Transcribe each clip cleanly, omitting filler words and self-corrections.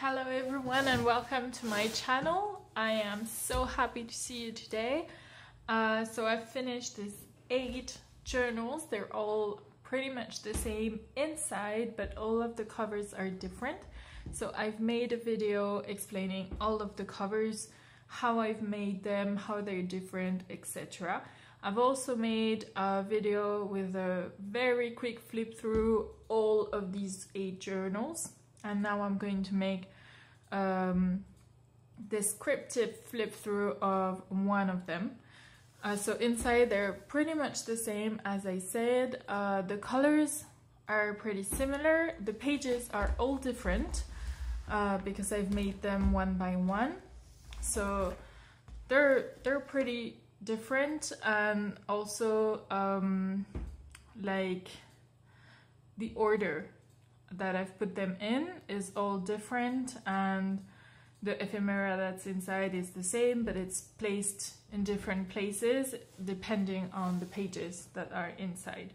Hello everyone and welcome to my channel. I am so happy to see you today. So I've finished these 8 journals. They're all pretty much the same inside, but all of the covers are different. So I've made a video explaining all of the covers, how I've made them, how they're different, etc. I've also made a video with a very quick flip through all of these 8 journals. And now I'm going to make descriptive flip through of one of them. So inside they're pretty much the same as I said. The colors are pretty similar. The pages are all different because I've made them one by one. So they're pretty different, and also like the order that I've put them in is all different, and the ephemera that's inside is the same, but it's placed in different places depending on the pages that are inside.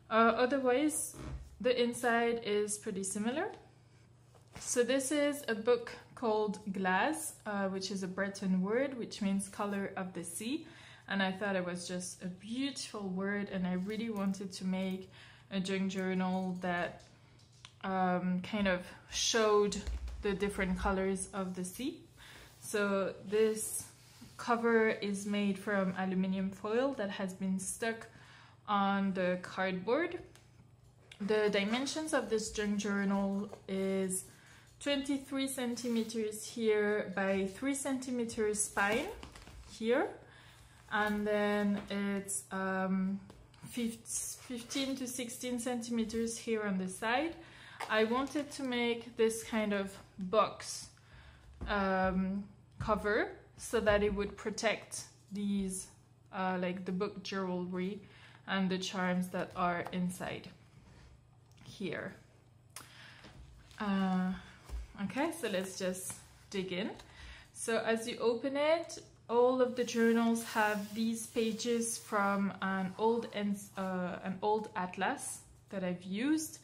Otherwise, the inside is pretty similar. So this is a book called GLAZ, which is a Breton word, which means color of the sea. And I thought it was just a beautiful word, and I really wanted to make a junk journal that kind of showed the different colors of the sea. So this cover is made from aluminium foil that has been stuck on the cardboard. The dimensions of this junk journal is 23 centimeters here by 3 centimeters spine here, and then it's 15 to 16 centimeters here on the side. I wanted to make this kind of box cover so that it would protect these like the book jewelry and the charms that are inside here. Okay, so let's just dig in. So as you open it, all of the journals have these pages from an old atlas that I've used.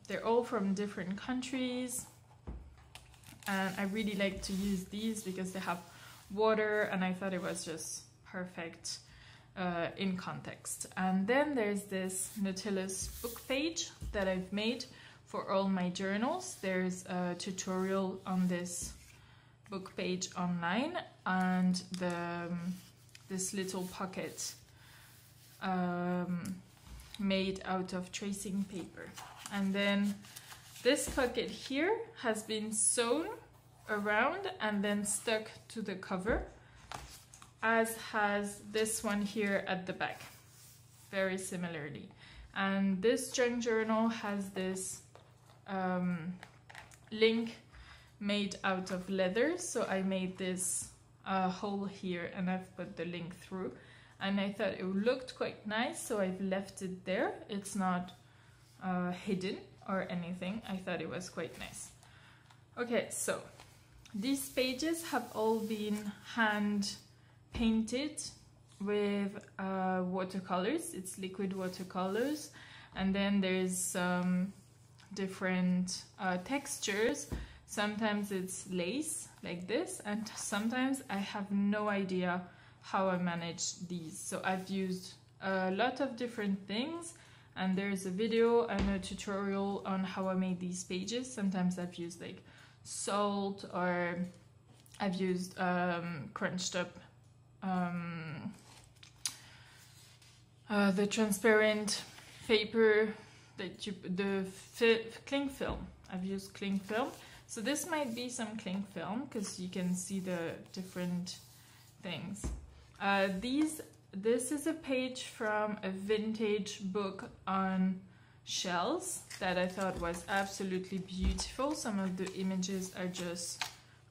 They're all from different countries, and I really like to use these because they have water, and I thought it was just perfect in context. And then there's this Nutella's book page that I've made for all my journals. There's a tutorial on this book page online, and this little pocket made out of tracing paper. And then this pocket here has been sewn around and then stuck to the cover, as has this one here at the back, very similarly. And this junk journal has this link made out of leather, so I made this hole here and I've put the link through, and I thought it looked quite nice, so I've left it there. It's not hidden or anything. I thought it was quite nice. Okay, so these pages have all been hand painted with watercolors. It's liquid watercolors, and then there's some different textures. Sometimes it's lace like this, and sometimes I have no idea how I manage these. So I've used a lot of different things, and there's a video and a tutorial on how I made these pages. Sometimes I've used like salt, or I've used crunched up the transparent paper that cling film. I've used cling film. So this might be some cling film because you can see the different things. This is a page from a vintage book on shells that I thought was absolutely beautiful. Some of the images are just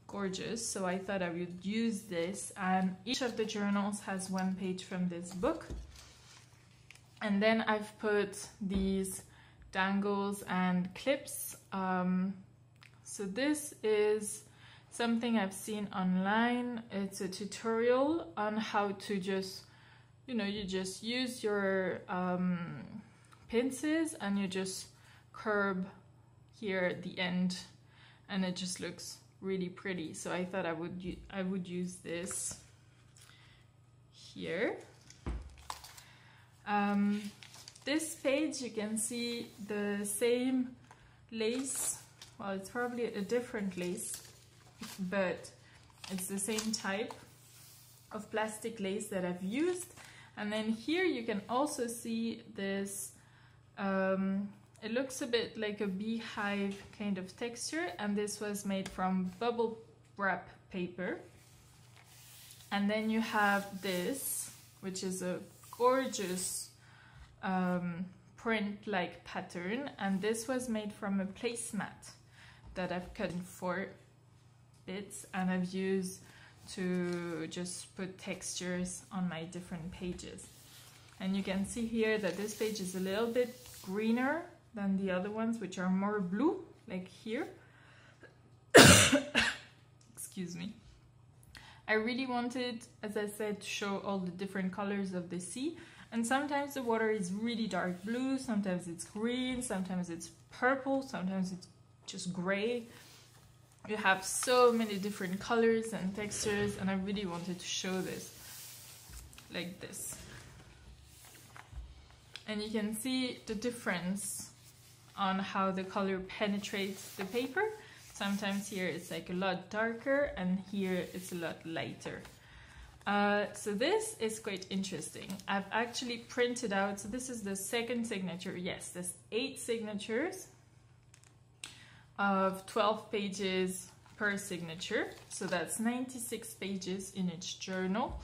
gorgeous, so I thought I would use this, and each of the journals has one page from this book. And then I've put these dangles and clips. So this is something I've seen online. It's a tutorial on how to just, you just use your pincers and you just curb here at the end, and it just looks really pretty. So I thought I would use this here. This page, you can see the same lace. Well, it's probably a different lace, but it's the same type of plastic lace that I've used. And then here you can also see this, it looks a bit like a beehive kind of texture, and this was made from bubble wrap paper. And then you have this, which is a gorgeous print-like pattern, and this was made from a placemat that I've cut in 4 bits, and I've used to just put textures on my different pages. And you can see here that this page is a little bit greener than the other ones, which are more blue, like here. Excuse me. I really wanted, as I said, to show all the different colors of the sea. And sometimes the water is really dark blue, sometimes it's green, sometimes it's purple, sometimes it's just gray. You have so many different colors and textures, and I really wanted to show this like this. And you can see the difference on how the color penetrates the paper. Sometimes here it's like a lot darker, and here it's a lot lighter. So this is quite interesting. I've actually printed out, so this is the second signature. Yes, there's 8 signatures of 12 pages per signature. So that's 96 pages in each journal.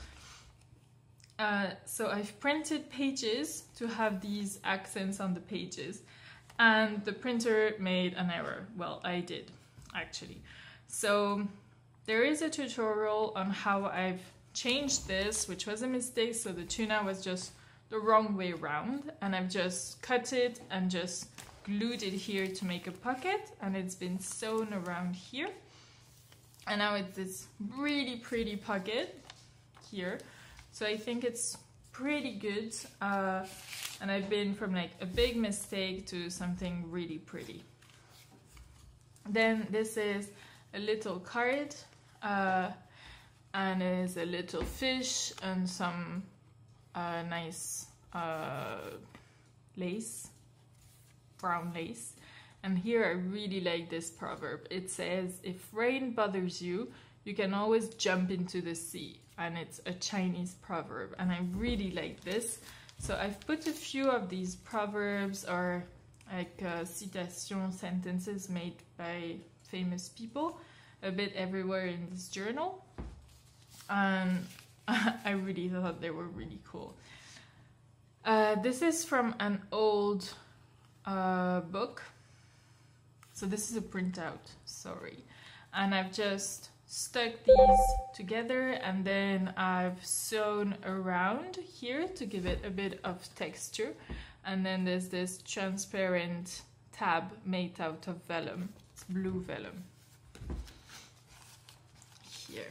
So I've printed pages to have these accents on the pages, and the printer made an error. Well, I did, actually. So there is a tutorial on how I've changed this, which was a mistake. So the tuna was just the wrong way around, and I've just cut it and just glued it here to make a pocket, and it's been sewn around here, and now it's this really pretty pocket here. So I think it's pretty good, and I've been from like a big mistake to something really pretty. Then this is a little card, and is a little fish and some nice lace, brown lace. And here I really like this proverb. It says, if rain bothers you, you can always jump into the sea. And it's a Chinese proverb, and I really like this. So I've put a few of these proverbs, or like citation sentences made by famous people, a bit everywhere in this journal. And I really thought they were really cool. This is from an old book. So this is a printout, sorry. And I've just stuck these together, and then I've sewn around here to give it a bit of texture. And then there's this transparent tab made out of vellum. It's blue vellum. Here.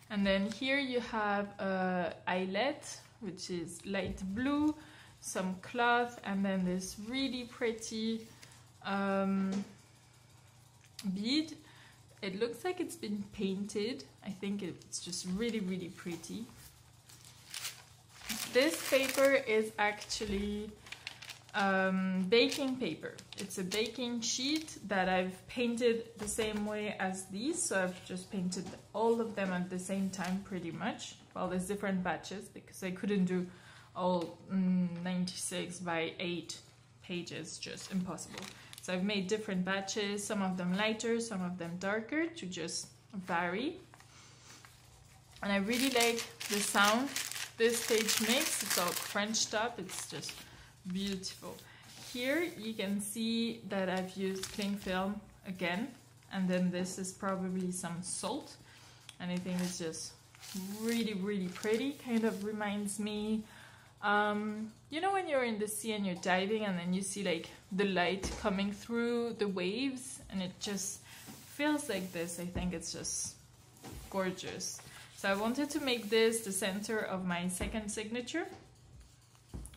And then here you have a eyelet, which is light blue, some cloth, and then this really pretty bead. It looks like it's been painted. I think it's just really, really pretty. This paper is actually baking paper. It's a baking sheet that I've painted the same way as these. So I've just painted all of them at the same time pretty much. Well, there's different batches because I couldn't do all 96 by 8 pages, just impossible. So I've made different batches, some of them lighter, some of them darker, to just vary. And I really like the sound this page makes. It's all crunched up, it's just beautiful. Here you can see that I've used cling film again, and then this is probably some salt, and I think it's just really, really pretty. Kind of reminds me, you know, when you're in the sea and you're diving, and then you see like the light coming through the waves, and it just feels like this. I think it's just gorgeous. So I wanted to make this the center of my second signature,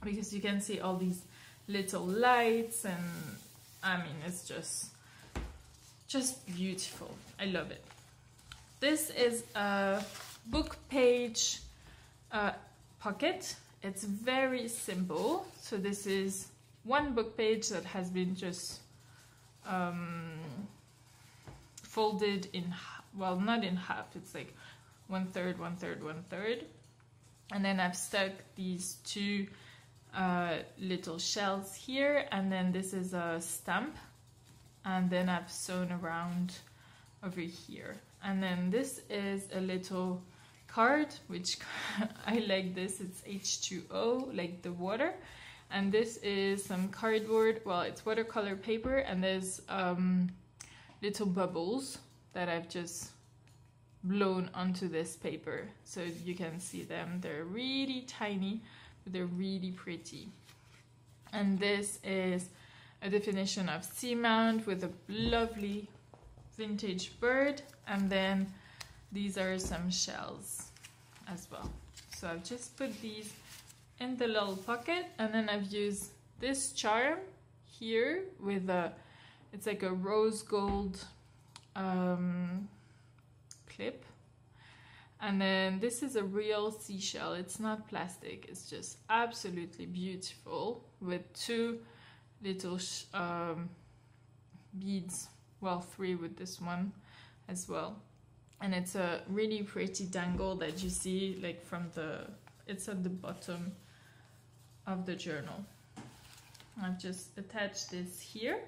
because you can see all these little lights and I mean, it's just beautiful. I love it. This is a book page pocket. It's very simple. So this is one book page that has been just folded in, well, not in half, it's like 1/3, 1/3, 1/3. And then I've stuck these two little shells here, and then this is a stamp, and then I've sewn around over here. And then this is a little card, which I like this, it's H2O, like the water. And this is some cardboard, well, it's watercolor paper, and there's little bubbles that I've just blown onto this paper. So you can see them, they're really tiny, but they're really pretty. And this is a definition of seamount with a lovely vintage bird, and then these are some shells as well. So I've just put these in the little pocket, and then I've used this charm here with a, it's like a rose gold clip, and then this is a real seashell, it's not plastic, it's just absolutely beautiful with two little beads, well, 3 with this one as well. And it's a really pretty dangle that you see like from the, it's at the bottom of the journal. I've just attached this here.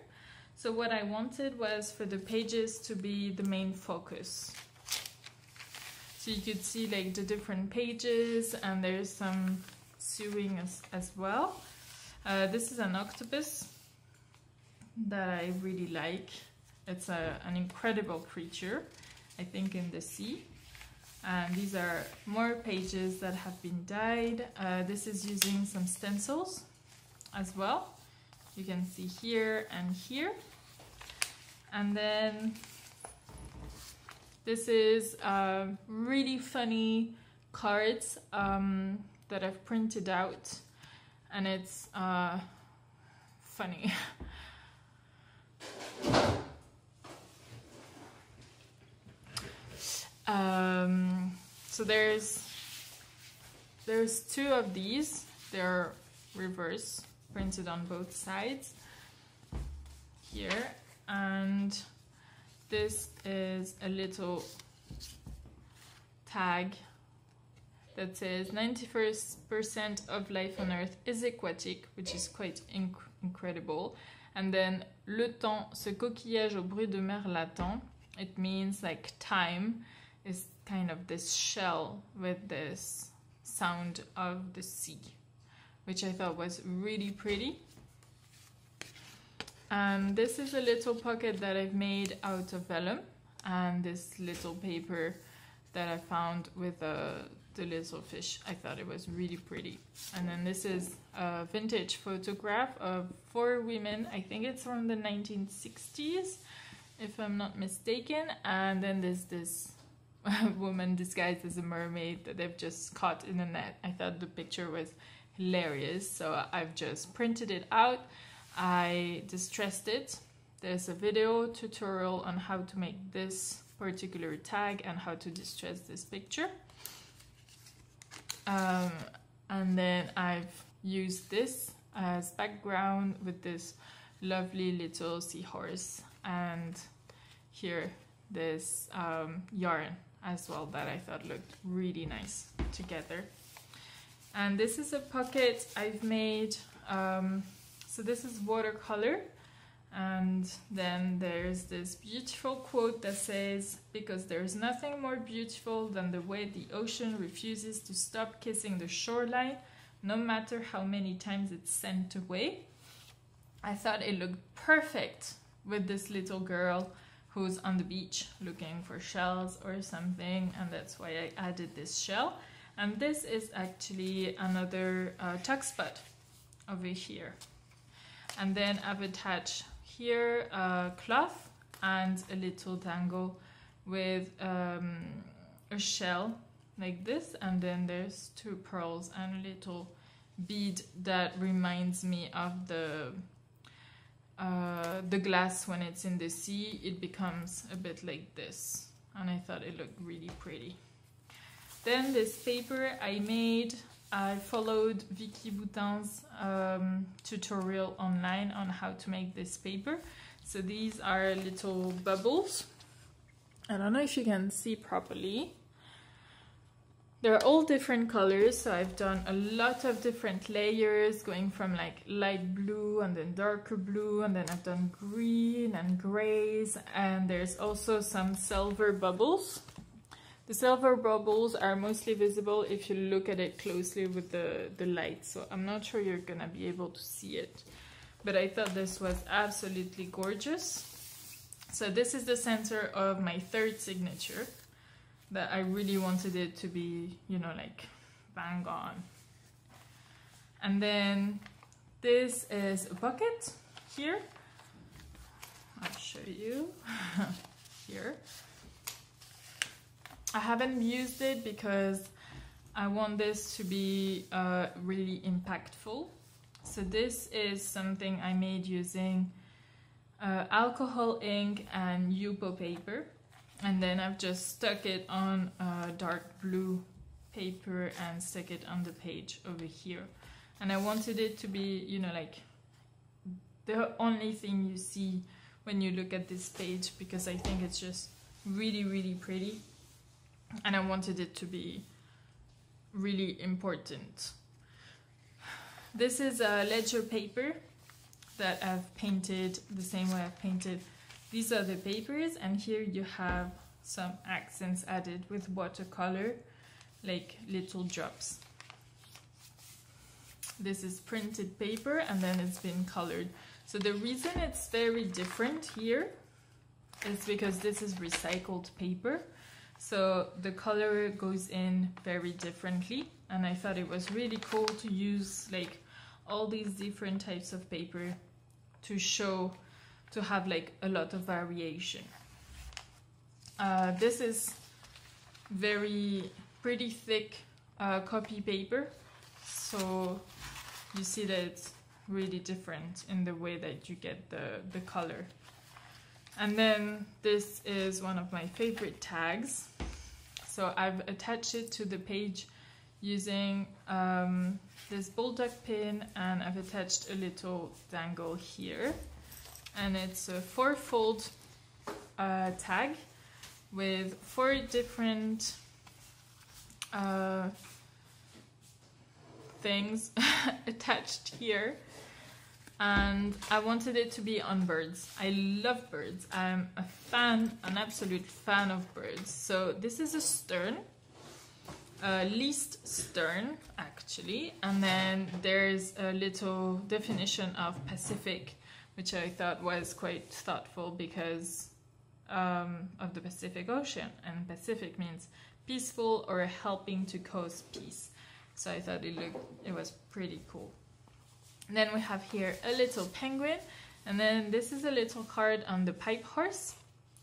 So what I wanted was for the pages to be the main focus. So you could see like the different pages, and there's some sewing as well. This is an octopus that I really like. It's an incredible creature, I think, in the sea. And these are more pages that have been dyed. This is using some stencils as well. You can see here and here. And then this is really funny cards that I've printed out, and it's funny. So there's 2 of these. They're reverse, printed on both sides here, and this is a little tag that says 91% of life on Earth is aquatic, which is quite incredible. And then le temps, ce coquillage au bruit de mer latent, it means like time is kind of this shell with this sound of the sea, which I thought was really pretty. And this is a little pocket that I've made out of vellum, and this little paper that I found with the little fish. I thought it was really pretty. And then this is a vintage photograph of 4 women. I think it's from the 1960s, if I'm not mistaken. And then there's this woman disguised as a mermaid that they've just caught in a net. I thought the picture was hilarious, so I've just printed it out. I distressed it. There's a video tutorial on how to make this particular tag and how to distress this picture. And then I've used this as background with this lovely little seahorse, and here this yarn as well that I thought looked really nice together. And this is a pocket I've made, so this is watercolor, and then there's this beautiful quote that says, "Because there's nothing more beautiful than the way the ocean refuses to stop kissing the shoreline, no matter how many times it's sent away." I thought it looked perfect with this little girl who's on the beach looking for shells or something, and that's why I added this shell. And this is actually another tuck spot over here. And then I've attached here a cloth and a little dangle with a shell like this, and then there's 2 pearls and a little bead that reminds me of the the glass when it's in the sea, it becomes a bit like this. And I thought it looked really pretty. Then this paper I followed Vicky Boutin's tutorial online on how to make this paper. So these are little bubbles. I don't know if you can see properly. They're all different colors, so I've done a lot of different layers, going from like light blue and then darker blue, and then I've done green and grays, and there's also some silver bubbles. The silver bubbles are mostly visible if you look at it closely with the light, so I'm not sure you're gonna be able to see it. But I thought this was absolutely gorgeous. So this is the center of my third signature, that I really wanted it to be, you know, like bang on. And then this is a bucket here. I'll show you here. I haven't used it because I want this to be really impactful. So this is something I made using alcohol ink and Yupo paper. And then I've just stuck it on dark blue paper and stuck it on the page over here. And I wanted it to be, you know, like the only thing you see when you look at this page, because I think it's just really, really pretty. And I wanted it to be really important. This is a ledger paper that I've painted the same way I've painted these are the papers, and here you have some accents added with watercolor, like little drops. This is printed paper and then it's been colored. So the reason it's very different here is because this is recycled paper. So the color goes in very differently, and I thought it was really cool to use like all these different types of paper to have like a lot of variation. This is pretty thick copy paper, so you see that it's really different in the way that you get the color. And then this is one of my favorite tags. So I've attached it to the page using this bulldog pin, and I've attached a little dangle here. And it's a 4-fold tag with 4 different things attached here. And I wanted it to be on birds. I love birds. I'm an absolute fan of birds. So this is a stern, least stern actually. And then there's a little definition of Pacific, which I thought was quite thoughtful because of the Pacific Ocean. And Pacific means peaceful or helping to cause peace. So I thought it was pretty cool. And then we have here a little penguin, and then this is a little card on the pipe horse,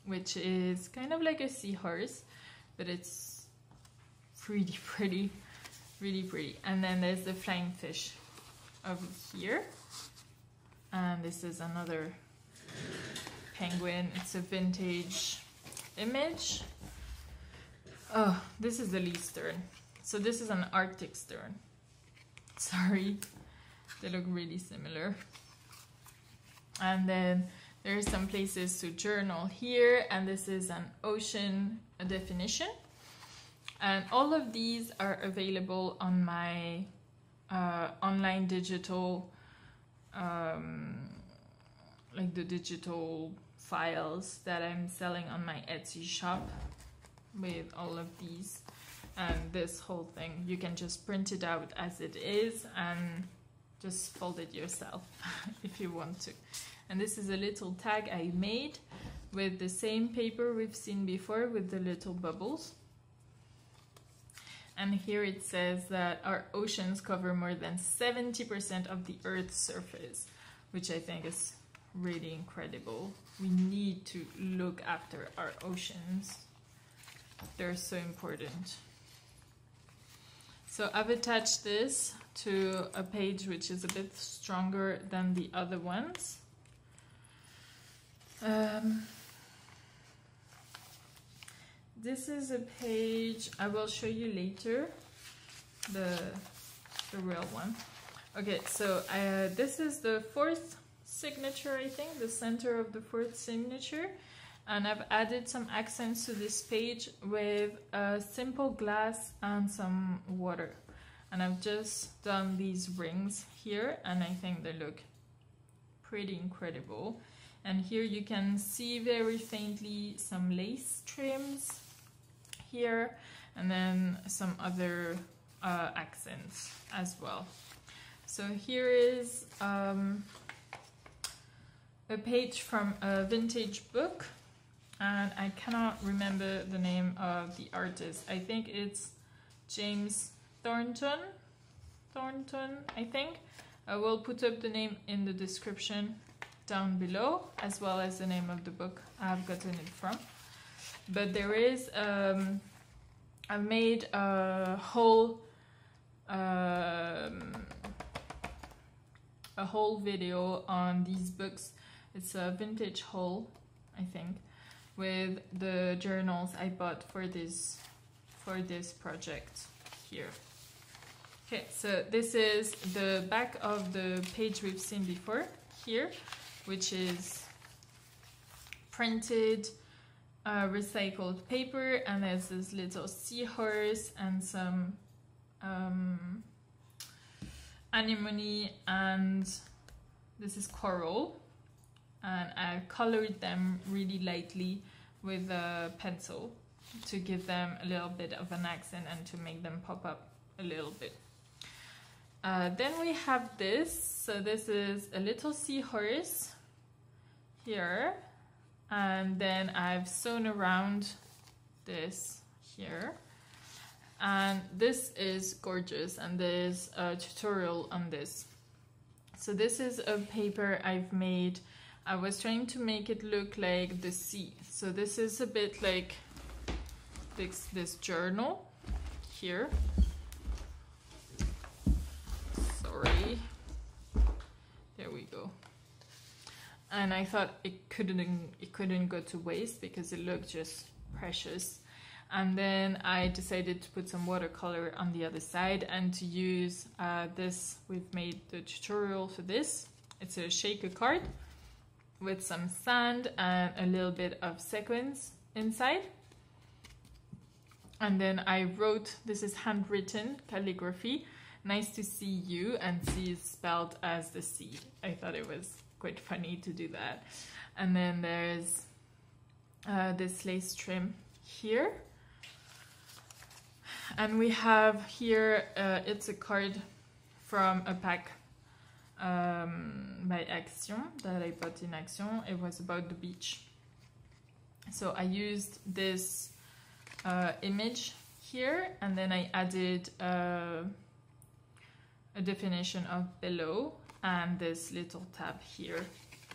which is kind of like a seahorse, but it's pretty pretty, really pretty. And then there's the flying fish over here, and this is another penguin. It's a vintage image. Oh, this is the lee stern. So this is an Arctic stern. Sorry. They look really similar. And then there are some places to journal here, and this is an ocean definition. And all of these are available on my online digital, like the digital files that I'm selling on my Etsy shop with all of these. And this whole thing, you can just print it out as it is and just fold it yourself if you want to. And this is a little tag I made with the same paper we've seen before with the little bubbles. And here it says that our oceans cover more than 70% of the Earth's surface, which I think is really incredible. We need to look after our oceans. They're so important. So I've attached this to a page which is a bit stronger than the other ones. This is a page I will show you later, the real one. Okay, so this is the fourth signature, I think, the center of the fourth signature, and I've added some accents to this page with simple glass and some water, and I've just done these rings here, and I think they look pretty incredible. And here you can see very faintly some lace trims here, and then some other accents as well. So here is a page from a vintage book, and I cannot remember the name of the artist. I think it's James Thornton, I think. I will put up the name in the description down below, as well as the name of the book I've gotten it from. But there is, I made a whole video on these books. It's a vintage haul, I think, with the journals I bought for this project here. Okay, so this is the back of the page we've seen before here, which is printed recycled paper, and there's this little seahorse and some anemone, and this is coral, and I colored them really lightly with a pencil to give them a little bit of an accent and to make them pop up a little bit. Then we have this, so this is a little seahorse here, and then I've sewn around this here, and this is gorgeous, and there's a tutorial on this. So this is a paper I've made. I was trying to make it look like the sea, so this is a bit like this journal here. Sorry, there we go. And I thought it couldn't go to waste because it looked just precious. And then I decided to put some watercolor on the other side and to use this. We've made the tutorial for this. It's a shaker card with some sand and a little bit of sequins inside. And then I wrote, this is handwritten calligraphy, "Nice to see you," and "see" is spelled as the sea. I thought it was quite funny to do that. And then there's this lace trim here. And we have here, it's a card from a pack by Action that I bought in Action. It was about the beach. So I used this image here, and then I added a definition of below and this little tab here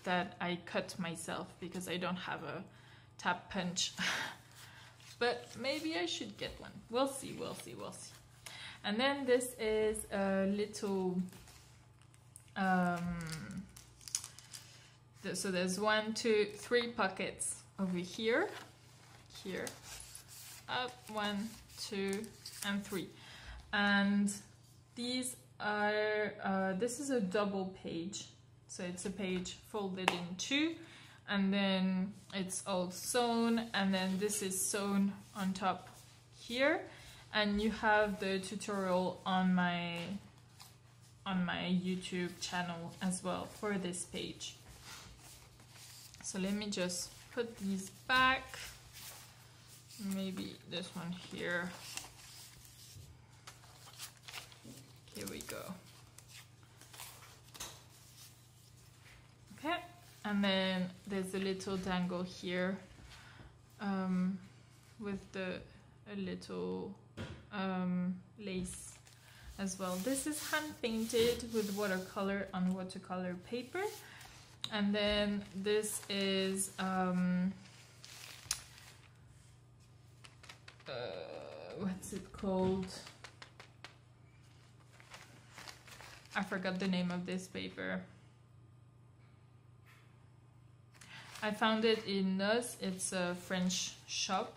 that I cut myself because I don't have a tab punch. But maybe I should get one. We'll see, we'll see, we'll see. And then this is a little so there's 1, 2, 3 pockets over here, up 1, 2, and 3, and these are this is a double page, so it's a page folded in 2, and then it's all sewn, and then this is sewn on top here, and you have the tutorial on my YouTube channel as well for this page. So let me just put these back, maybe this one here. Here we go. Okay, and then there's a little dangle here with a little lace as well. This is hand painted with watercolor on watercolor paper, and then this is what's it called? I forgot the name of this paper. I found it in Nutella. It's a French shop,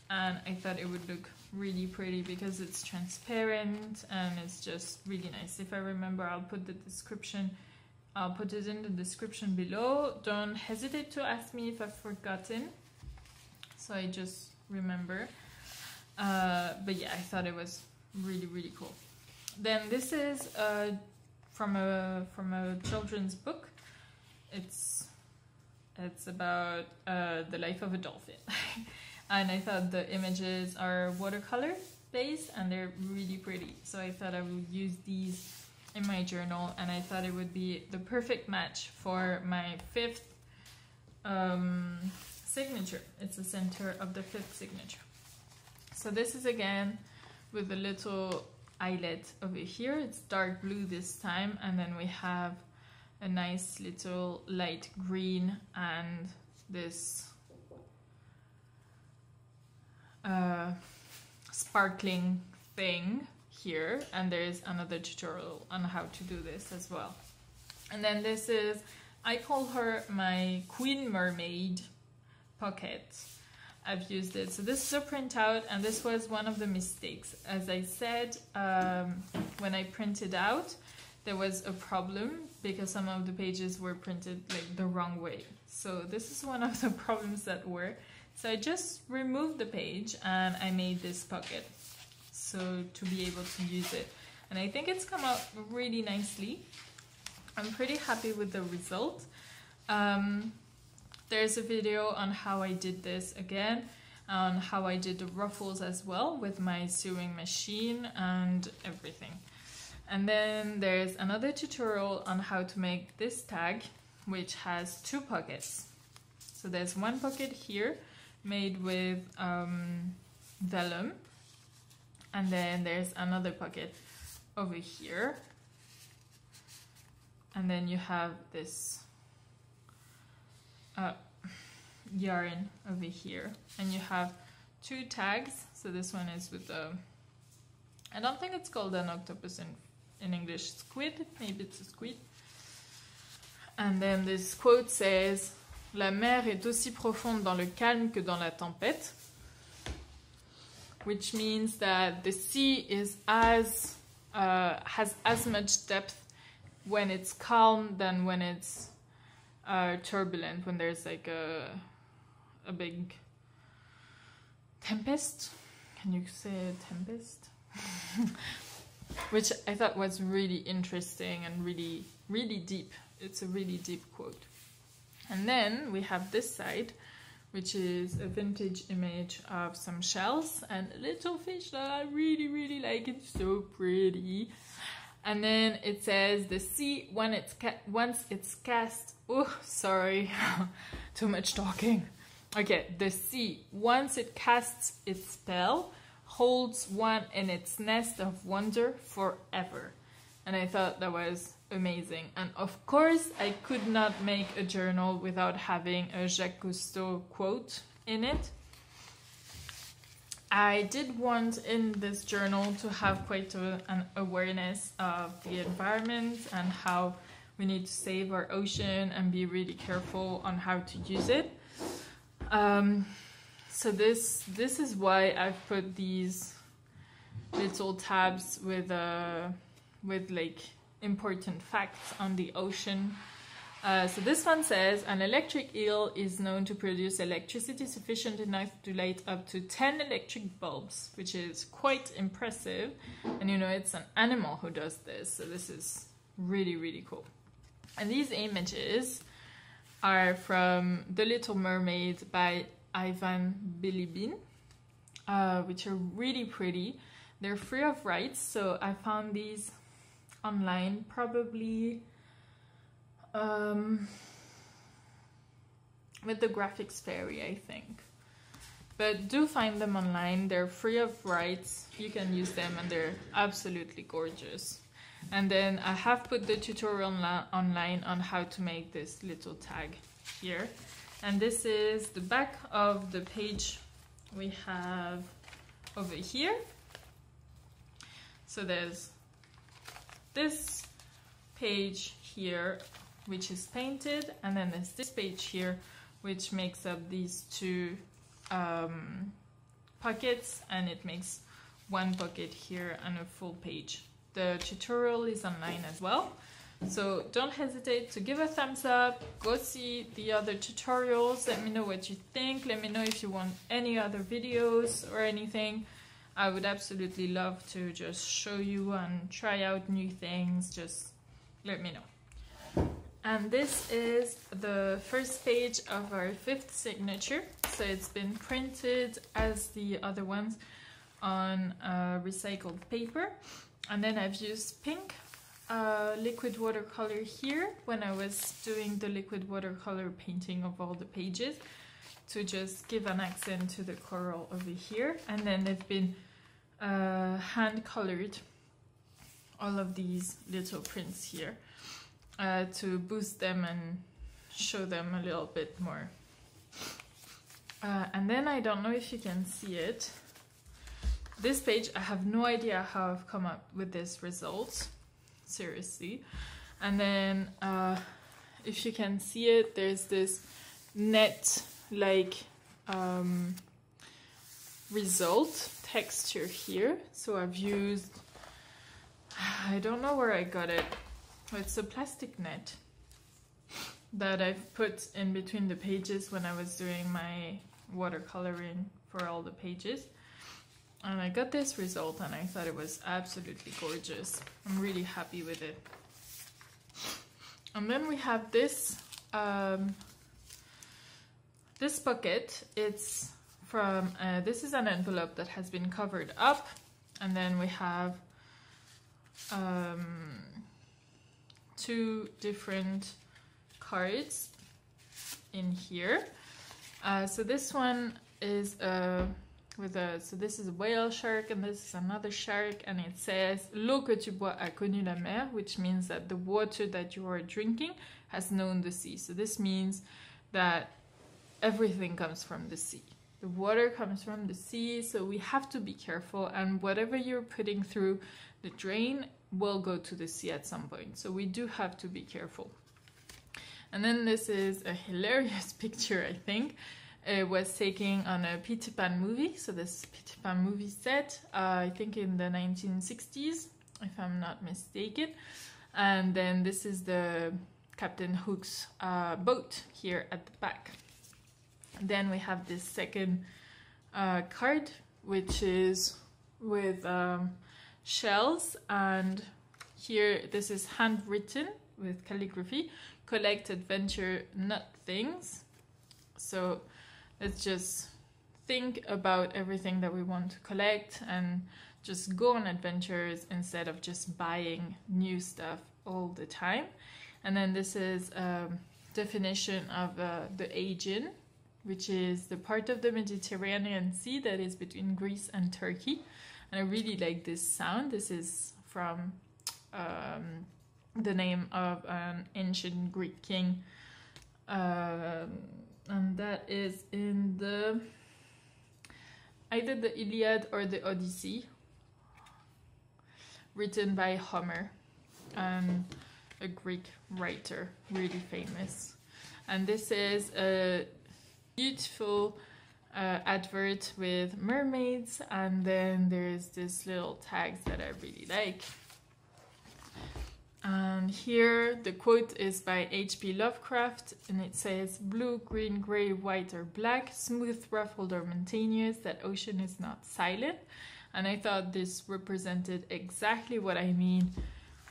and I thought it would look really pretty because it's transparent and it's just really nice. If I remember, I'll put the description. I'll put it in the description below. Don't hesitate to ask me if I've forgotten. So I just remember. But yeah, I thought it was really, really cool. Then this is from a children's book. It's about the life of a dolphin. And I thought the images are watercolor based and they're really pretty. So I thought I would use these in my journal, and I thought it would be the perfect match for my 5th signature. It's the center of the 5th signature. So this is again with a little eyelet over here. It's dark blue this time, and then we have a nice little light green and this sparkling thing here, and there is another tutorial on how to do this as well. And then this is, I call her my Queen Mermaid pocket. I've used it. So this is a printout, and this was one of the mistakes. As I said, when I printed out, there was a problem because some of the pages were printed like the wrong way. So this is one of the problems that were. So I just removed the page and I made this pocket so to be able to use it. And I think it's come out really nicely. I'm pretty happy with the result. There's a video on how I did this again, on how I did the ruffles as well with my sewing machine and everything. And then there's another tutorial on how to make this tag, which has 2 pockets. So there's one pocket here made with vellum, and then there's another pocket over here, and then you have this yarn over here, and you have 2 tags. So this one is with the, I don't think it's called an octopus in English, squid, maybe it's a squid. And then this quote says, "La mer est aussi profonde dans le calme que dans la tempête," which means that the sea is has as much depth when it's calm than when it's turbulent, when there's like a big tempest. Can you say tempest? Which I thought was really interesting and really, really deep. It's a really deep quote. And then we have this side, which is a vintage image of some shells and a little fish that I really, really like. It's so pretty. And then it says, "The sea, once it's cast..." Oh, sorry, too much talking. Okay, "The sea, once it casts its spell, holds one in its nest of wonder forever." And I thought that was amazing. And of course, I could not make a journal without having a Jacques Cousteau quote in it. I did want in this journal to have quite an awareness of the environment and how we need to save our ocean and be really careful on how to use it. So this is why I've put these little tabs with like important facts on the ocean. So this one says, "An electric eel is known to produce electricity sufficient enough to light up to 10 electric bulbs," which is quite impressive. And you know, it's an animal who does this, so this is really, really cool. And these images are from The Little Mermaid by Ivan Bilibin, which are really pretty. They're free of rights, so I found these online, probably with the Graphics Fairy, I think. But do find them online. They're free of rights. You can use them and they're absolutely gorgeous. And then I have put the tutorial online on how to make this little tag here. And this is the back of the page we have over here. So there's this page here which is painted, and then there's this page here which makes up these two pockets, and it makes one pocket here and a full page. The tutorial is online as well, so don't hesitate to give a thumbs up, go see the other tutorials, let me know what you think, let me know if you want any other videos or anything. I would absolutely love to just show you and try out new things, just let me know. And this is the first page of our 5th signature, so it's been printed as the other ones on recycled paper, and then I've used pink liquid watercolor here when I was doing the liquid watercolor painting of all the pages to just give an accent to the coral over here, and then they've been hand colored, all of these little prints here, to boost them and show them a little bit more. And then I don't know if you can see it, this page, I have no idea how I've come up with this result, seriously. And then if you can see it, there's this net like result texture here. So I've used, I don't know where I got it, it's a plastic net that I've put in between the pages when I was doing my watercoloring for all the pages. And I got this result and I thought it was absolutely gorgeous. I'm really happy with it. And then we have this this pocket. It's from this is an envelope that has been covered up, and then we have 2 different cards in here. So this one is so this is a whale shark, and this is another shark, and it says l'eau que tu bois a connu la mer, which means that the water that you are drinking has known the sea. So this means that everything comes from the sea. The water comes from the sea, so we have to be careful, and whatever you're putting through the drain will go to the sea at some point. So we do have to be careful. And then this is a hilarious picture, I think. It was taken on a Peter Pan movie, so this Peter Pan movie set, I think in the 1960s, if I'm not mistaken. And then this is the Captain Hook's boat here at the back. Then we have this second card, which is with shells, and here this is handwritten with calligraphy, collect, adventure, not things. So let's just think about everything that we want to collect and just go on adventures instead of just buying new stuff all the time. And then this is a definition of the Aegean, which is the part of the Mediterranean Sea that is between Greece and Turkey. And I really like this sound. This is from the name of an ancient Greek king. And that is in the either the Iliad or the Odyssey, written by Homer, and a Greek writer, really famous. And this is a beautiful advert with mermaids, and then there's this little tags that I really like. And here the quote is by H.P. Lovecraft, and it says, blue, green, gray, white or black, smooth, ruffled or mountainous, that ocean is not silent. And I thought this represented exactly what I mean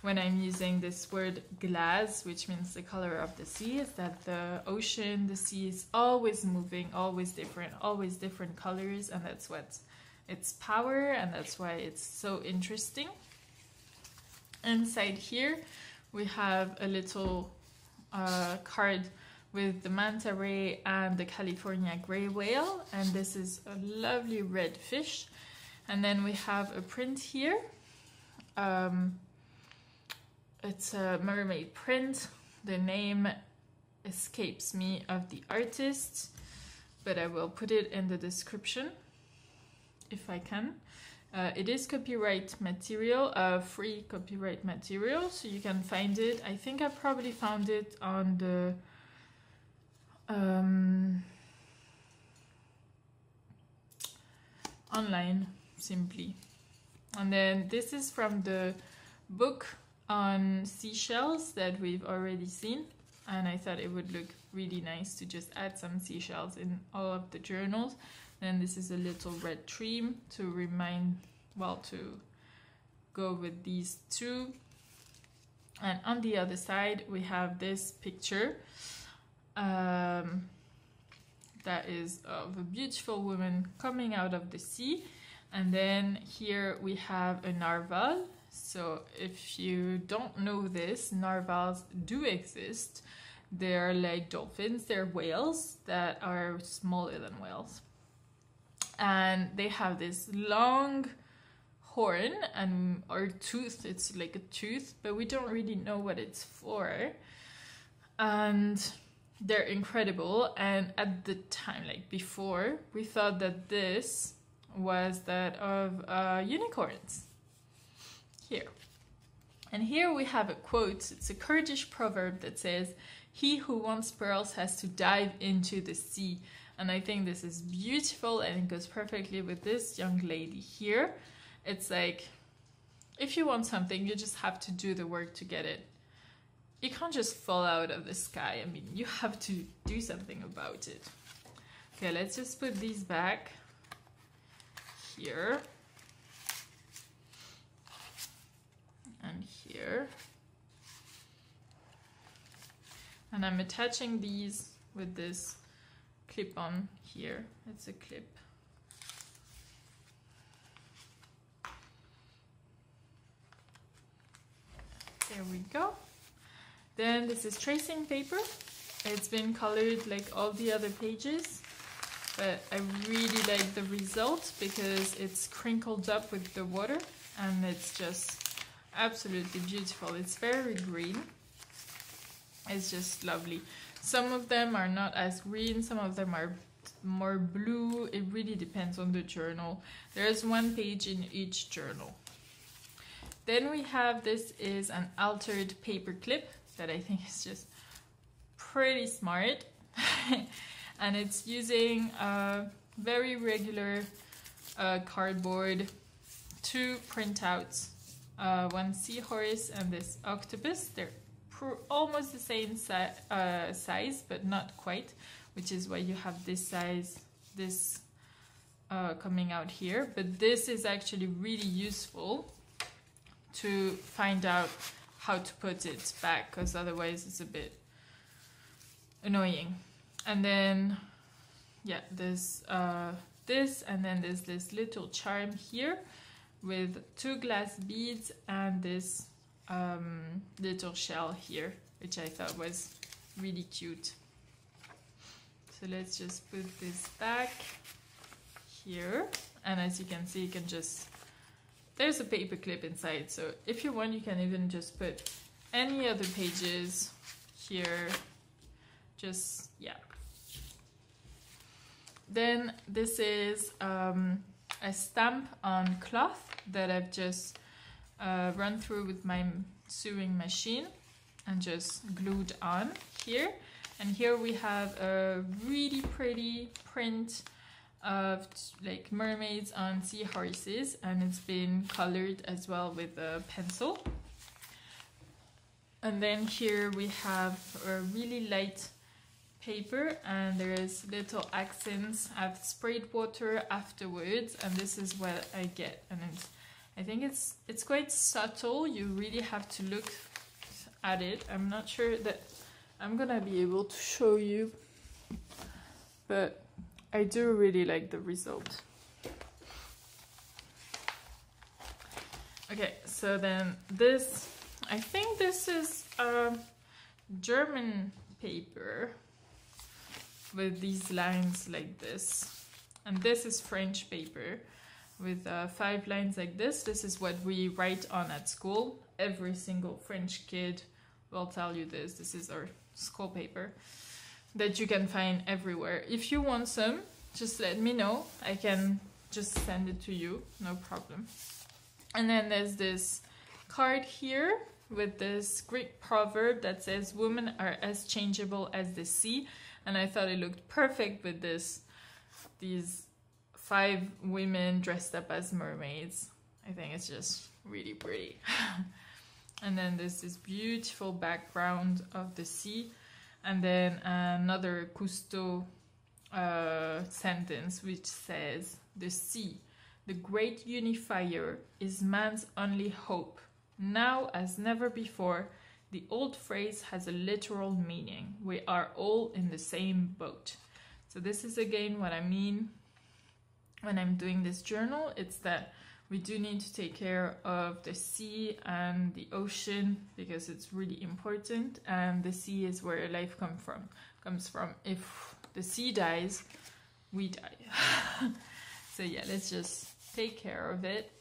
when I'm using this word glaz, which means the color of the sea, is that the ocean, the sea is always moving, always different colors, and that's what's its power, and that's why it's so interesting. Inside here we have a little card with the manta ray and the California gray whale, and this is a lovely red fish. And then we have a print here. It's a Mermaid Print. The name escapes me of the artist, but I will put it in the description if I can. It is copyright material, free copyright material, so you can find it. I think I probably found it on the online simply. And then this is from the book on seashells that we've already seen, and I thought it would look really nice to just add some seashells in all of the journals. Then this is a little red tree to remind, well, to go with these two. And on the other side we have this picture that is of a beautiful woman coming out of the sea. And then here we have a narwhal. So if you don't know this, narwhals do exist. They're like dolphins, they're whales that are smaller than whales. And they have this long horn and or tooth, it's like a tooth, but we don't really know what it's for. And they're incredible. And at the time, like before, we thought that this was that of unicorns. Here. And here we have a quote. It's a Kurdish proverb that says, "He who wants pearls has to dive into the sea." And I think this is beautiful, and it goes perfectly with this young lady here. It's like, if you want something, you just have to do the work to get it. You can't just fall out of the sky. I mean, you have to do something about it. Okay, let's just put these back here. And here. And I'm attaching these with this clip on here. It's a clip. There we go. Then this is tracing paper. It's been colored like all the other pages, but I really like the result because it's crinkled up with the water and it's just absolutely beautiful. It's very green. It's just lovely. Some of them are not as green, some of them are more blue. It really depends on the journal. There's one page in each journal. Then we have, this is an altered paper clip that I think is just pretty smart. And it's using a very regular cardboard, two printouts, one seahorse and this octopus. They're almost the same size, but not quite, which is why you have this size, this coming out here. But this is actually really useful to find out how to put it back, because otherwise it's a bit annoying. And then, yeah, there's this, and then there's this little charm here with two glass beads and this little shell here, which I thought was really cute. So let's just put this back here, and as you can see, you can just, there's a paper clip inside, so if you want you can even just put any other pages here, just, yeah. Then this is a stamp on cloth that I've just run through with my sewing machine and just glued on here. And here we have a really pretty print of like mermaids on seahorses, and it's been colored as well with a pencil. And then here we have a really light paper, and there is little accents. I've sprayed water afterwards, and this is what I get. And I think it's quite subtle. You really have to look at it. I'm not sure that I'm gonna be able to show you, but I do really like the result. Okay, so then this, I think this is German paper with these lines like this, and this is French paper with 5 lines like this. This is what we write on at school. Every single French kid will tell you this. This is our school paper that you can find everywhere. If you want some, just let me know. I can just send it to you, no problem. And then there's this card here with this Greek proverb that says women are as changeable as the sea, and I thought it looked perfect with these 5 women dressed up as mermaids. I think it's just really pretty. And then there's this beautiful background of the sea, and then another Cousteau sentence which says, the sea, the great unifier, is man's only hope. Now as never before, the old phrase has a literal meaning. We are all in the same boat. So this is again what I mean when I'm doing this journal. It's that we do need to take care of the sea and the ocean because it's really important, and the sea is where life comes from. If the sea dies, we die. So yeah, let's just take care of it.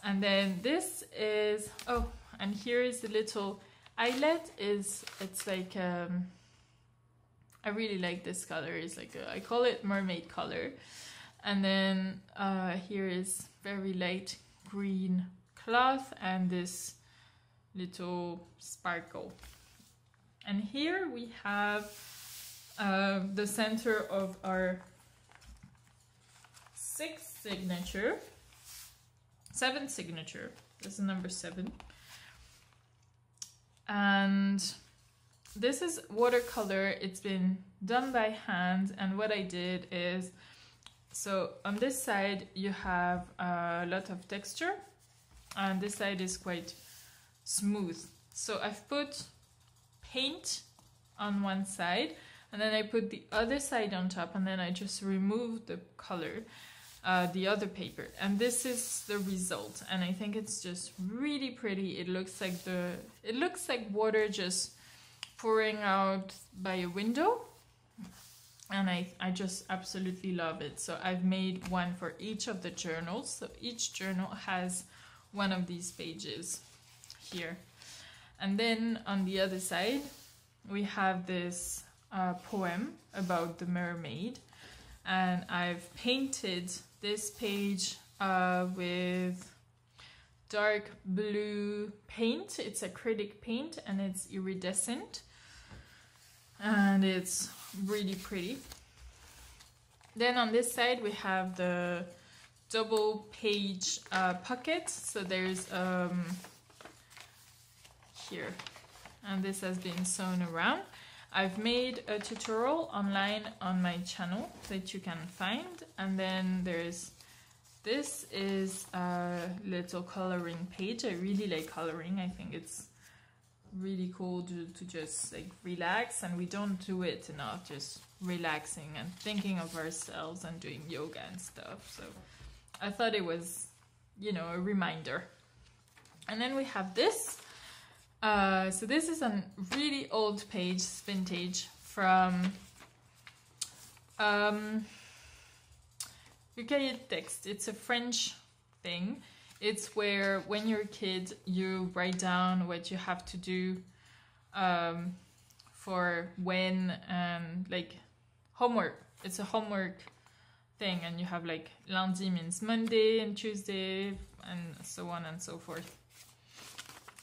And then this is, oh, and here is the little eyelet. It's like I really like this color. It's like I call it mermaid color. And then here is very light green cloth and this little sparkle. And here we have the center of our 7th signature. This is number 7. And this is watercolor. It's been done by hand, and what I did is, so on this side you have a lot of texture and this side is quite smooth. So I've put paint on one side and then I put the other side on top, and then I just removed the color, the other paper, and this is the result. And I think it's just really pretty. It looks like water just pouring out by a window, and I just absolutely love it. So I've made one for each of the journals. So each journal has one of these pages here. And then on the other side, we have this poem about the mermaid. And I've painted this page with dark blue paint. It's acrylic paint and it's iridescent. And it's really pretty. Then on this side we have the double page pocket. So there's here, and this has been sewn around. I've made a tutorial online on my channel that you can find, and then this is a little coloring page. I really like coloring. I think it's really cool to just like relax, and we don't do it enough, just relaxing and thinking of ourselves and doing yoga and stuff. So I thought it was, you know, a reminder. And then we have this. So this is a really old page, it's vintage, from Recueil Text. It's a French thing. It's where when you're a kid you write down what you have to do for when, and like homework. It's a homework thing, and you have like lundi means Monday and Tuesday and so on and so forth.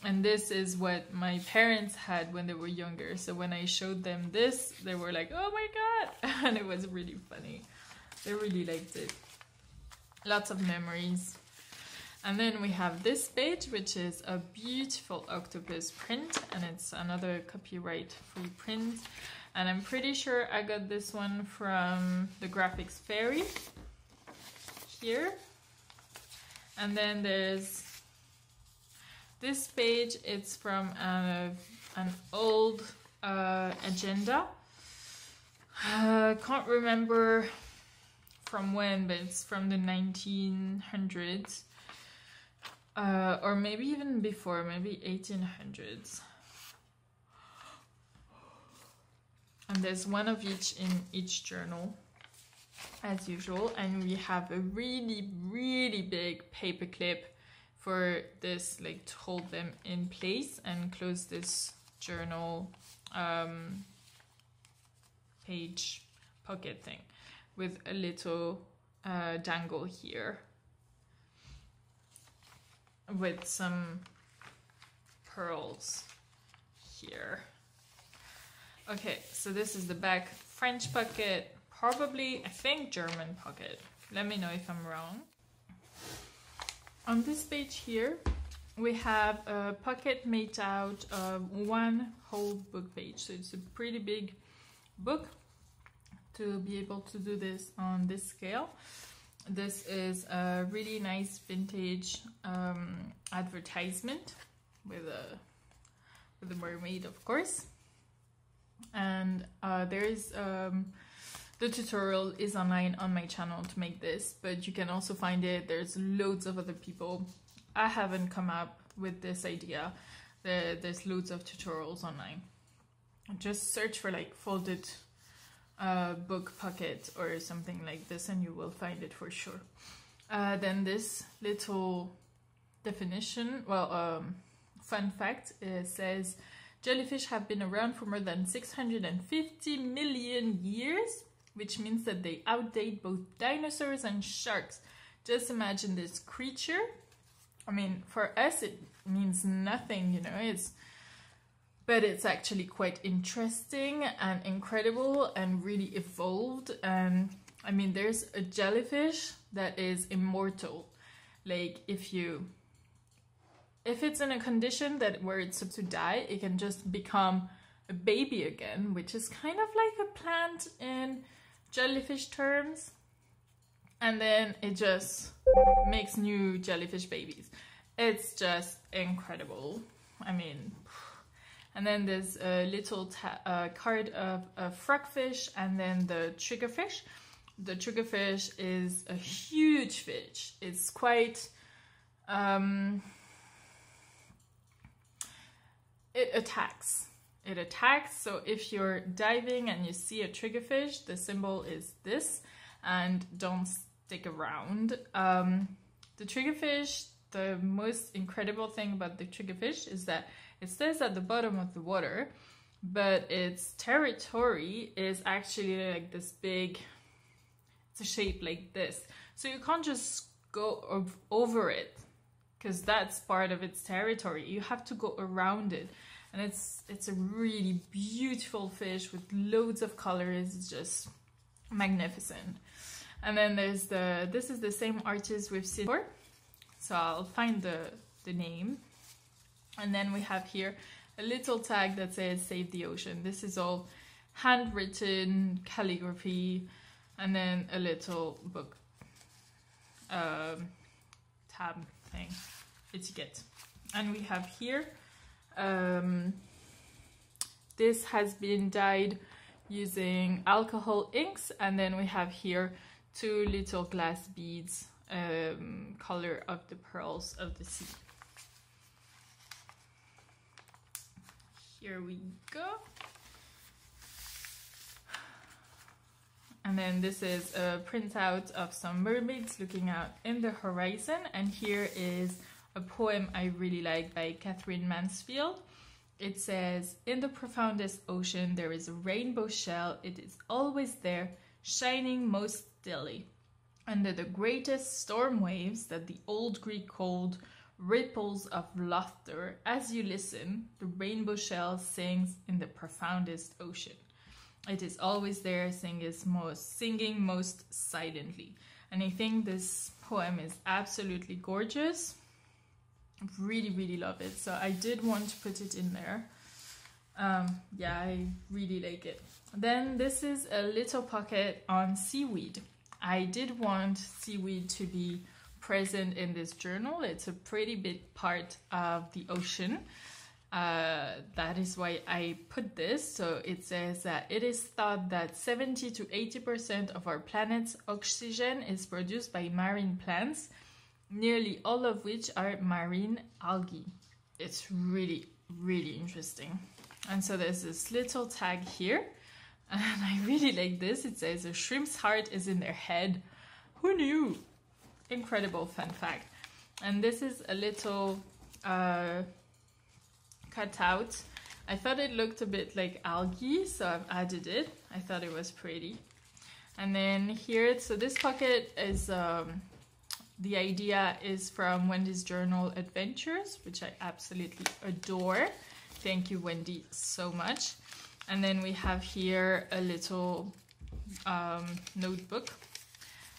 And this is what my parents had when they were younger. So when I showed them this, they were like, oh my god! And it was really funny. They really liked it. Lots of memories. And then we have this page, which is a beautiful Octopus print. And it's another copyright-free print. And I'm pretty sure I got this one from the Graphics Fairy. Here. And then there's this page. It's from an old agenda. Can't remember from when, but it's from the 1900s. Or maybe even before, maybe 1800s. And there's one of each in each journal, as usual. And we have a really, really big paper clip for this, like to hold them in place and close this journal page pocket thing with a little dangle here with some pearls here. Okay, so this is the back. French pocket, probably, I think, German pocket. Let me know if I'm wrong. On this page here, we have a pocket made out of one whole book page. So it's a pretty big book to be able to do this on this scale. This is a really nice vintage advertisement with the mermaid, of course. And there is the tutorial is online on my channel to make this, but you can also find it. There's loads of other people. I haven't come up with this idea. There's loads of tutorials online. Just search for like folded book pocket or something like this and you will find it for sure. Then this little definition, well, fun fact, it says jellyfish have been around for more than 650 million years, which means that they outdate both dinosaurs and sharks. Just imagine this creature. I mean, for us it means nothing, you know, but it's actually quite interesting and incredible and really evolved. And I mean, there's a jellyfish that is immortal. Like if it's in a condition where it's supposed to die, it can just become a baby again, which is kind of like a plant in jellyfish terms. And then it just makes new jellyfish babies. It's just incredible. I mean, and then there's a little card of a frogfish and then the triggerfish. The triggerfish is a huge fish. It's quite... it attacks. It attacks, so if you're diving and you see a triggerfish, the symbol is this, and don't stick around. The triggerfish, the most incredible thing about the triggerfish is that it stays at the bottom of the water, but its territory is actually like this big, it's a shape like this. So you can't just go over it, because that's part of its territory. You have to go around it. And it's a really beautiful fish with loads of colors. It's just magnificent. And then there's this is the same artist we've seen before. So I'll find the name. And then we have here a little tag that says Save the Ocean. This is all handwritten calligraphy, and then a little book tab thing, etiquette. And we have here this has been dyed using alcohol inks, and then we have here 2 little glass beads, color of the pearls of the sea. Here we go. And then this is a printout of some mermaids looking out in the horizon, and here is a poem I really like by Catherine Mansfield. It says, "In the profoundest ocean there is a rainbow shell. It is always there, shining most stilly. Under the greatest storm waves that the old Greek called ripples of laughter, as you listen, the rainbow shell sings in the profoundest ocean. It is always there, singing most silently." And I think this poem is absolutely gorgeous. Really, really love it. So I did want to put it in there. Yeah, I really like it. Then this is a little pocket on seaweed. I did want seaweed to be present in this journal. It's a pretty big part of the ocean. That is why I put this. So it says that it is thought that 70 to 80% of our planet's oxygen is produced by marine plants, nearly all of which are marine algae. It's really, really interesting. And so there's this little tag here, and I really like this. It says a shrimp's heart is in their head. Who knew? Incredible fun fact. And this is a little cutout. I thought it looked a bit like algae, so I've added it. I thought it was pretty. And then here, so this pocket is, the idea is from Wendy's Journal Adventures, which I absolutely adore. Thank you, Wendy, so much. And then we have here a little notebook,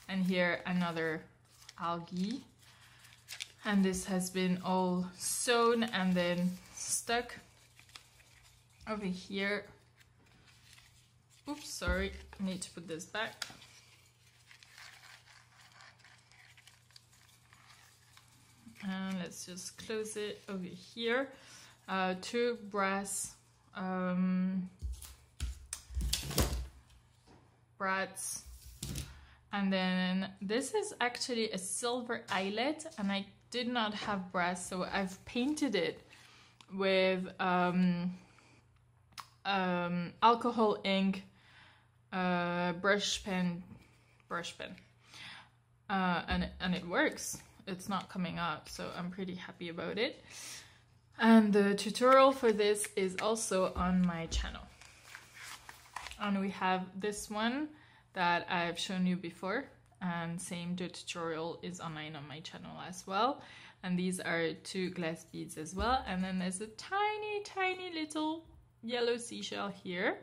and here another algae. And this has been all sewn and then stuck over here. Oops, sorry, I need to put this back. And let's just close it over here. 2 brass brats. And then this is actually a silver eyelet, and I did not have brass, so I've painted it with alcohol ink, brush pen, and it works. It's not coming out, so I'm pretty happy about it. And the tutorial for this is also on my channel. And we have this one that I've shown you before, and same, the tutorial is online on my channel as well. And these are 2 glass beads as well. And then there's a tiny little yellow seashell here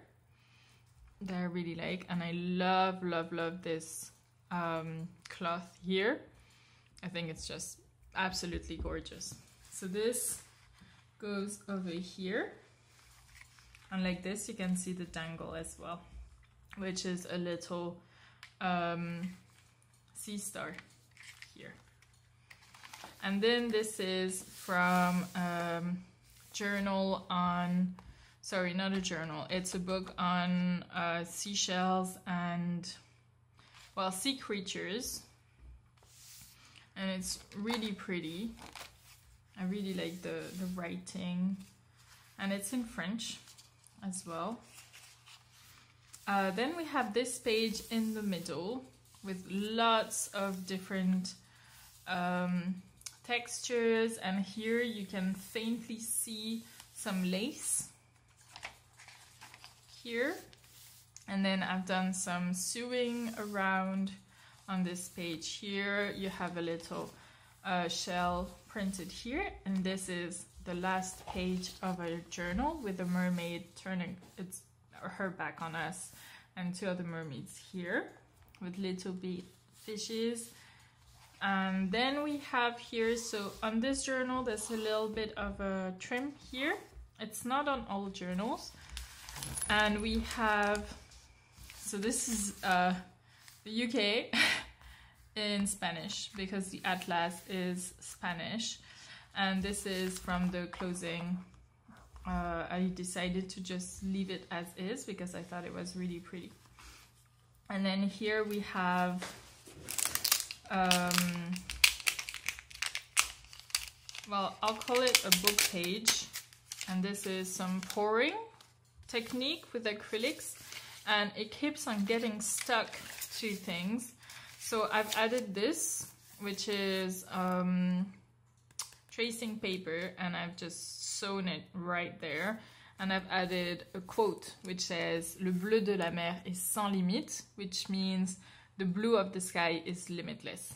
that I really like, and I love this cloth here. I think it's just absolutely gorgeous. So this goes over here, and like this you can see the dangle as well, which is a little sea star here. And then this is from journal on, sorry, not a journal, it's a book on seashells and, well, sea creatures. And it's really pretty. I really like the writing, and it's in French as well. Then we have this page in the middle with lots of different textures, and here you can faintly see some lace here. And then I've done some sewing around on this page here. You have a little shell printed here, and this is the last page of a journal with a mermaid turning her back on us, and 2 other mermaids here with little bit fishes. And then we have here, so on this journal there's a little bit of a trim here. It's not on all journals. And we have, so this is the UK in Spanish, because the atlas is Spanish. And this is from the closing. I decided to just leave it as is because I thought it was really pretty. And then here we have well, I'll call it a book page, and this is some pouring technique with acrylics, and it keeps on getting stuck to things. So I've added this, which is tracing paper, and I've just sewn it right there. And I've added a quote which says "Le bleu de la mer est sans limite," which means the blue of the sky is limitless.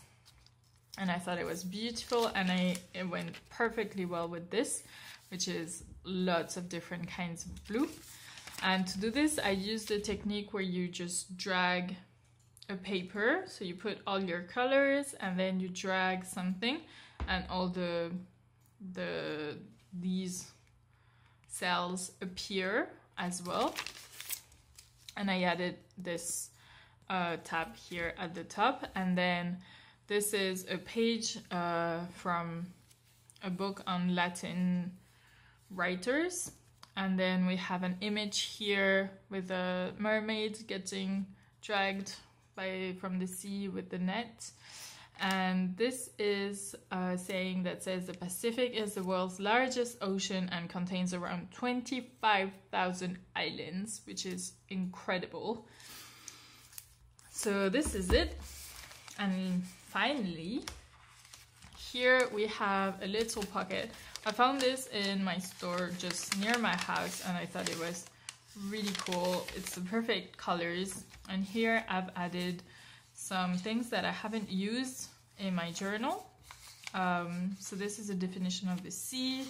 And I thought it was beautiful, and it went perfectly well with this, which is lots of different kinds of blue. And to do this, I used the technique where you just drag a paper. So you put all your colors, and then you drag something, and all these cells appear as well. And I added this tab here at the top, and then this is a page from a book on Latin writers. And then we have an image here with a mermaid getting dragged from the sea with the net. And this is a saying that says the Pacific is the world's largest ocean and contains around 25,000 islands, which is incredible. So this is it. And finally, here we have a little pocket. I found this in my store just near my house, and I thought it was really cool. It's the perfect colors. And here I've added some things that I haven't used in my journal. So this is a definition of the sea.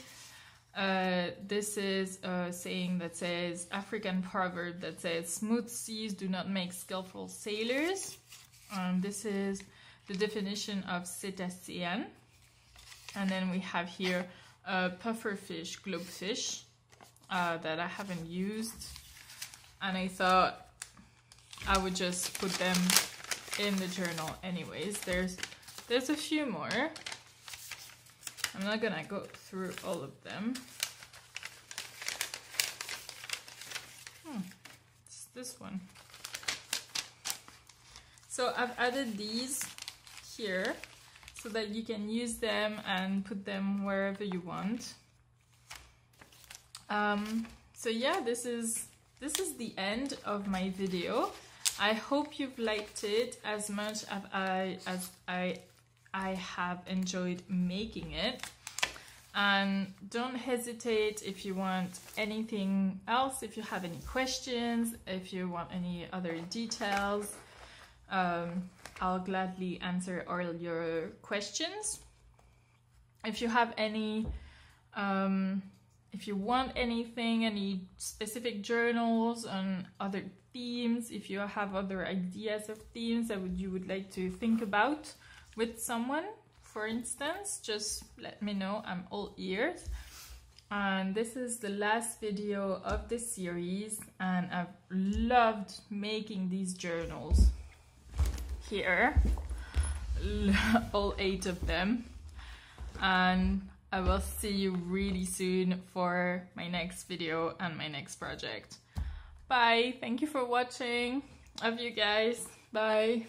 This is a saying that says, African proverb that says, smooth seas do not make skillful sailors. This is the definition of cetacean. And then we have here a pufferfish, globefish, that I haven't used. And I thought I would just put them in the journal anyways. There's a few more. I'm not gonna go through all of them. It's this one. So I've added these here so that you can use them and put them wherever you want. So yeah, this is the end of my video. I hope you've liked it as much as I have enjoyed making it. And don't hesitate if you want anything else, if you have any questions, if you want any other details. I'll gladly answer all your questions. If you have any, if you want anything, any specific journals on other themes, if you have other ideas of themes that you would like to think about with someone, for instance, just let me know. I'm all ears. And this is the last video of this series, and I've loved making these journals here, all 8 of them. And I will see you really soon for my next video and my next project. Bye. Thank you for watching. Love you guys. Bye.